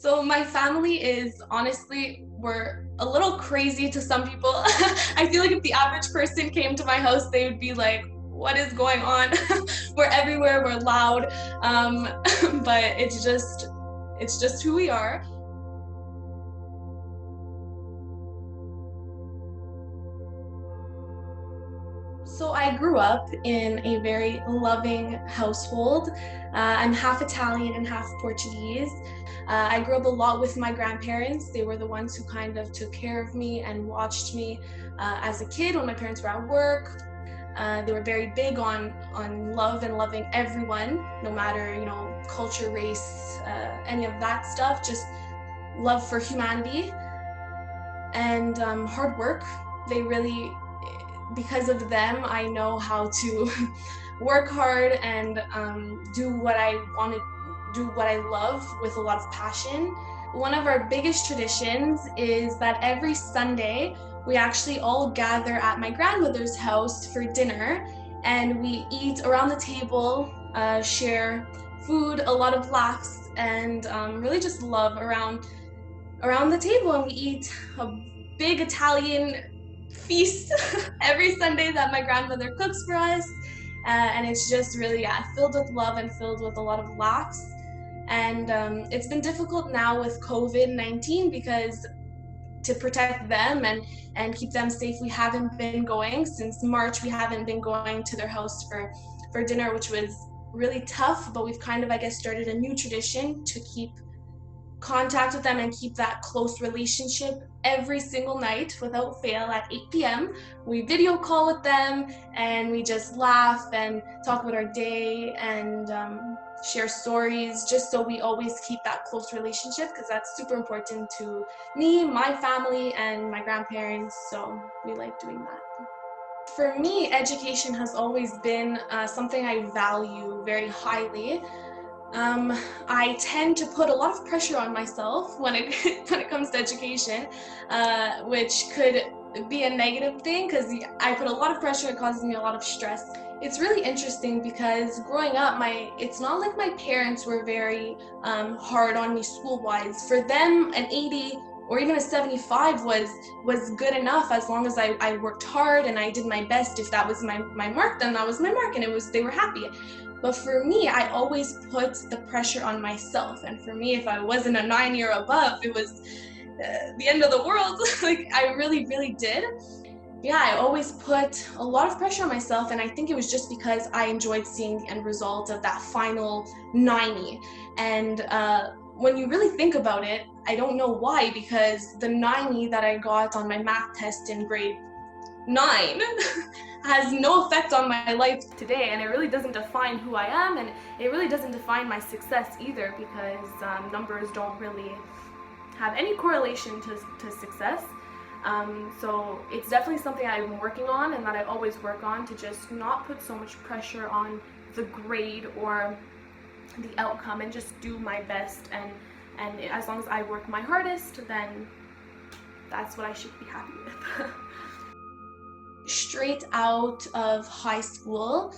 So my family is honestly, we're a little crazy to some people. I feel like if the average person came to my house, they would be like, what is going on? We're everywhere, we're loud, but it's just who we are. So I grew up in a very loving household. I'm half Italian and half Portuguese. I grew up a lot with my grandparents. They were the ones who kind of took care of me and watched me as a kid when my parents were at work. They were very big on love and loving everyone, no matter, culture, race, any of that stuff, just love for humanity and hard work. They really, because of them, I know how to work hard and do what I want to do, what I love with a lot of passion. One of our biggest traditions is that every Sunday we actually all gather at my grandmother's house for dinner, and we eat around the table, share food, a lot of laughs, and really just love around the table, and we eat a big Italian feast every Sunday that my grandmother cooks for us. And it's just really, filled with love and filled with a lot of laughs. And it's been difficult now with COVID-19 because to protect them and keep them safe, we haven't been going. Since March, we haven't been going to their house for dinner, which was really tough, but we've kind of, I guess, started a new tradition to keep contact with them and keep that close relationship. Every single night without fail at 8 p.m. we video call with them and we just laugh and talk about our day and share stories, just so we always keep that close relationship, because that's super important to me, my family, and my grandparents, so we like doing that. For me, education has always been something I value very highly. I tend to put a lot of pressure on myself when it comes to education, which could be a negative thing because I put a lot of pressure. It causes me a lot of stress. It's really interesting because growing up, it's not like my parents were very hard on me school-wise. For them, an 80 or even a 75 was good enough, as long as I worked hard and I did my best. If that was my mark, then that was my mark, and they were happy. But for me, I always put the pressure on myself. And for me, if I wasn't a 9 or above, it was the end of the world. Like, I really, really did. Yeah, I always put a lot of pressure on myself. And I think it was just because I enjoyed seeing the end result of that final 90. And when you really think about it, I don't know why, because the 90 that I got on my math test in grade 9 has no effect on my life today, and it really doesn't define who I am, and it really doesn't define my success either, because numbers don't really have any correlation to success. So it's definitely something I'm working on, and that I always work on, to just not put so much pressure on the grade or the outcome, and just do my best, and as long as I work my hardest, then that's what I should be happy with. Straight out of high school,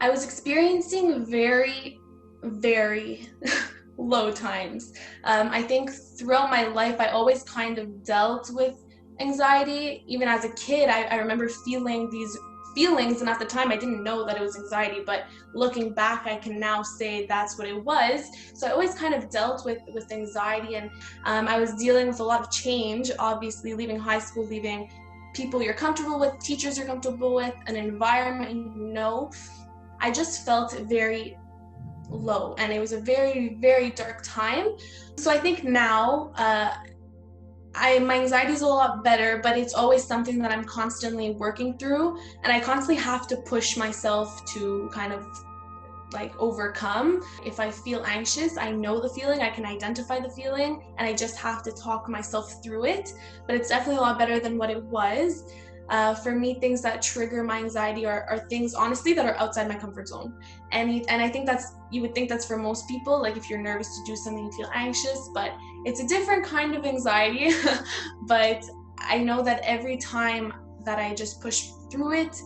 I was experiencing very, very low times. I think throughout my life, I always kind of dealt with anxiety. Even as a kid, I remember feeling these feelings, and at the time I didn't know that it was anxiety, but looking back, I can now say that's what it was. So I always kind of dealt with anxiety, and I was dealing with a lot of change, obviously, leaving high school, leaving people you're comfortable with, teachers you're comfortable with, an environment. I just felt very low, and it was a very, very dark time. So I think now my anxiety is a lot better, but it's always something that I'm constantly working through, and I constantly have to push myself to kind of like overcome. If I feel anxious, I know the feeling, I can identify the feeling, and I just have to talk myself through it. But it's definitely a lot better than what it was. For me, things that trigger my anxiety are things, honestly, that are outside my comfort zone. And I think you would think that's for most people. Like, if you're nervous to do something, you feel anxious, but it's a different kind of anxiety. But I know that every time that I just push through it,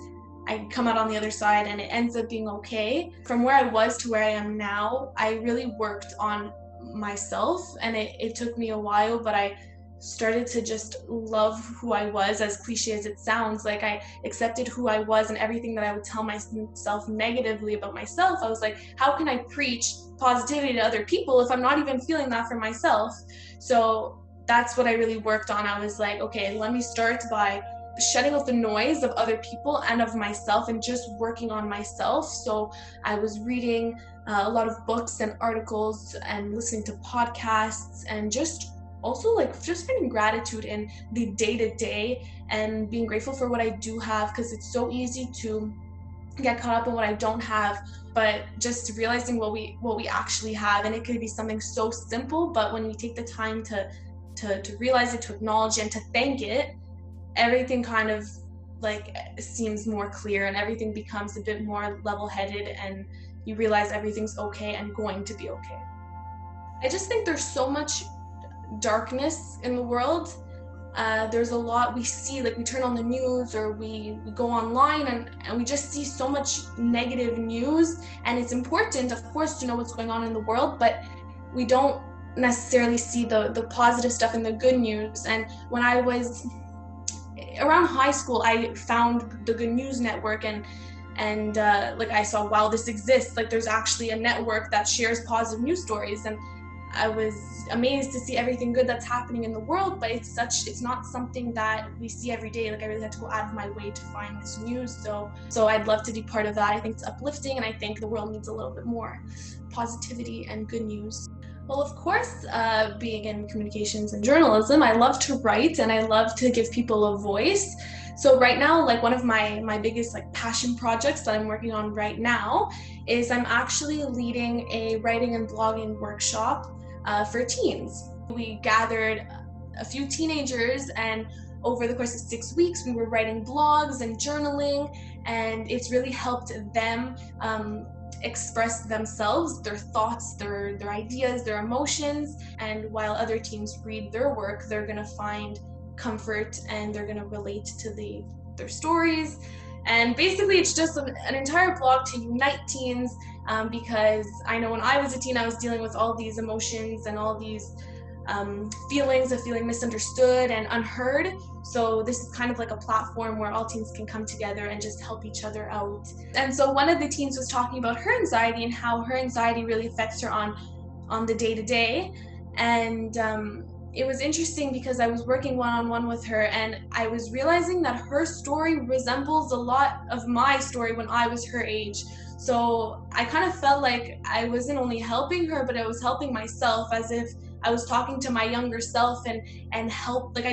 I come out on the other side, and it ends up being okay. From where I was to where I am now, I really worked on myself, and it took me a while, but I started to just love who I was, as cliche as it sounds. Like, I accepted who I was, and everything that I would tell myself negatively about myself, I was like, how can I preach positivity to other people if I'm not even feeling that for myself? So that's what I really worked on. I was like, okay, let me start by shutting out the noise of other people and of myself and just working on myself. So I was reading a lot of books and articles and listening to podcasts, and just also like just finding gratitude in the day-to-day and being grateful for what I do have, because it's so easy to get caught up in what I don't have, but just realizing what we actually have. And it could be something so simple, but when we take the time to realize it, to acknowledge it, and to thank it, everything kind of like seems more clear, and everything becomes a bit more level-headed, and you realize everything's okay and going to be okay. I just think there's so much darkness in the world. There's a lot we see, like we turn on the news or we go online, and we just see so much negative news. And it's important, of course, to know what's going on in the world, but we don't necessarily see the positive stuff and the good news. And when I was around high school, I found the Good News Network, and like I saw, wow, this exists. Like, there's actually a network that shares positive news stories, and I was amazed to see everything good that's happening in the world, but it's not something that we see every day. Like, I really had to go out of my way to find this news. So I'd love to be part of that. I think it's uplifting, and I think the world needs a little bit more positivity and good news. Well, of course, being in communications and journalism, I love to write, and I love to give people a voice. So right now, like one of my biggest like passion projects that I'm working on right now is I'm actually leading a writing and blogging workshop for teens. We gathered a few teenagers, and over the course of 6 weeks, we were writing blogs and journaling, and it's really helped them express themselves, their thoughts, their ideas, their emotions. And while other teens read their work, they're going to find comfort, and they're going to relate to their stories. And basically, it's just an entire blog to unite teens, because I know when I was a teen, I was dealing with all these emotions and all these feelings of feeling misunderstood and unheard. So this is kind of like a platform where all teens can come together and just help each other out. And so one of the teens was talking about her anxiety and how her anxiety really affects her on the day-to-day. And it was interesting because I was working one-on-one with her, and I was realizing that her story resembles a lot of my story when I was her age. So I kind of felt like I wasn't only helping her, but I was helping myself, as if I was talking to my younger self and help. Like,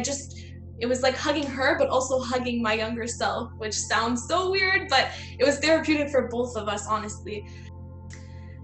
it was like hugging her, but also hugging my younger self, which sounds so weird, but it was therapeutic for both of us, honestly.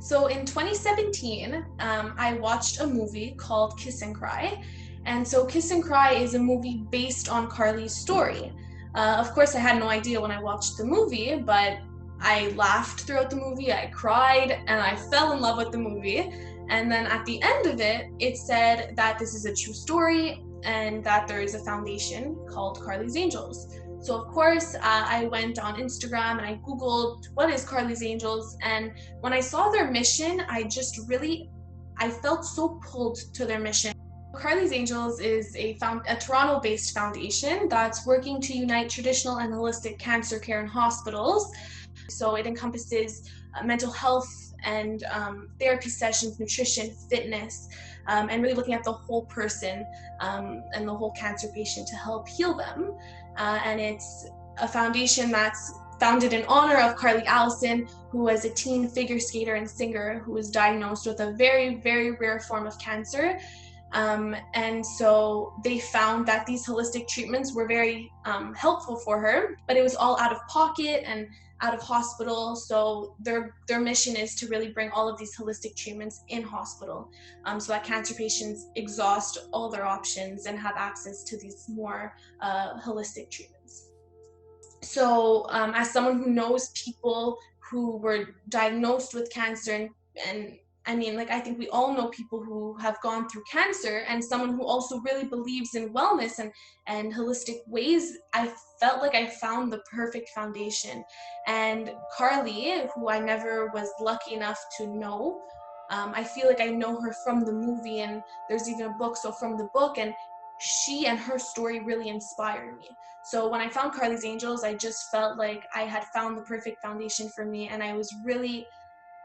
So in 2017, I watched a movie called Kiss and Cry. And so Kiss and Cry is a movie based on Carley's story. Of course, I had no idea when I watched the movie, but I laughed throughout the movie, I cried, and I fell in love with the movie. And then at the end of it, it said that this is a true story and that there is a foundation called Carley's Angels. So of course, I went on Instagram and I Googled, what is Carley's Angels? And when I saw their mission, I felt so pulled to their mission. Carley's Angels is a Toronto-based foundation that's working to unite traditional and holistic cancer care in hospitals. So it encompasses mental health and therapy sessions, nutrition, fitness, and really looking at the whole person and the whole cancer patient to help heal them. And it's a foundation that's founded in honor of Carley Allison, who was a teen figure skater and singer who was diagnosed with a very, very rare form of cancer. And so they found that these holistic treatments were very helpful for her, but it was all out of pocket and out of hospital. So their mission is to really bring all of these holistic treatments in hospital, so that cancer patients exhaust all their options and have access to these more holistic treatments. So as someone who knows people who were diagnosed with cancer, and I mean, like, I think we all know people who have gone through cancer, and someone who also really believes in wellness and holistic ways, I felt like I found the perfect foundation. And Carley, who I never was lucky enough to know, I feel like I know her from the movie, and there's even a book, so from the book, and she and her story really inspired me. So when I found Carley's Angels, I just felt like I had found the perfect foundation for me, and I was really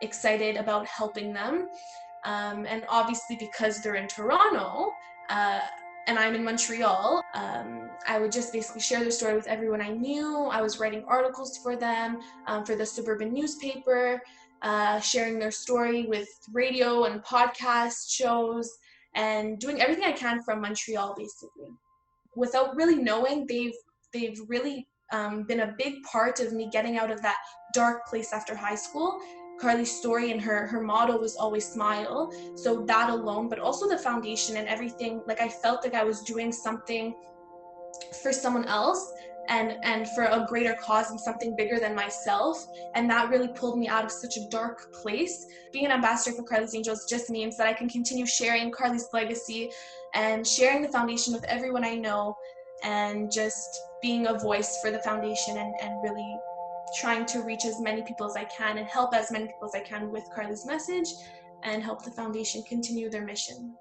excited about helping them. And obviously, because they're in Toronto, uh, and I'm in Montreal, I would just basically share their story with everyone I knew. I was writing articles for them, for the suburban newspaper, sharing their story with radio and podcast shows, and doing everything I can from Montreal, basically. Without really knowing, they've really been a big part of me getting out of that dark place after high school. Carley's story and her motto was always smile. So that alone, but also the foundation and everything, like I felt like I was doing something for someone else, and for a greater cause and something bigger than myself. And that really pulled me out of such a dark place. Being an ambassador for Carley's Angels just means that I can continue sharing Carley's legacy and sharing the foundation with everyone I know, and just being a voice for the foundation, and really trying to reach as many people as I can and help as many people as I can with Carley's message, and help the foundation continue their mission.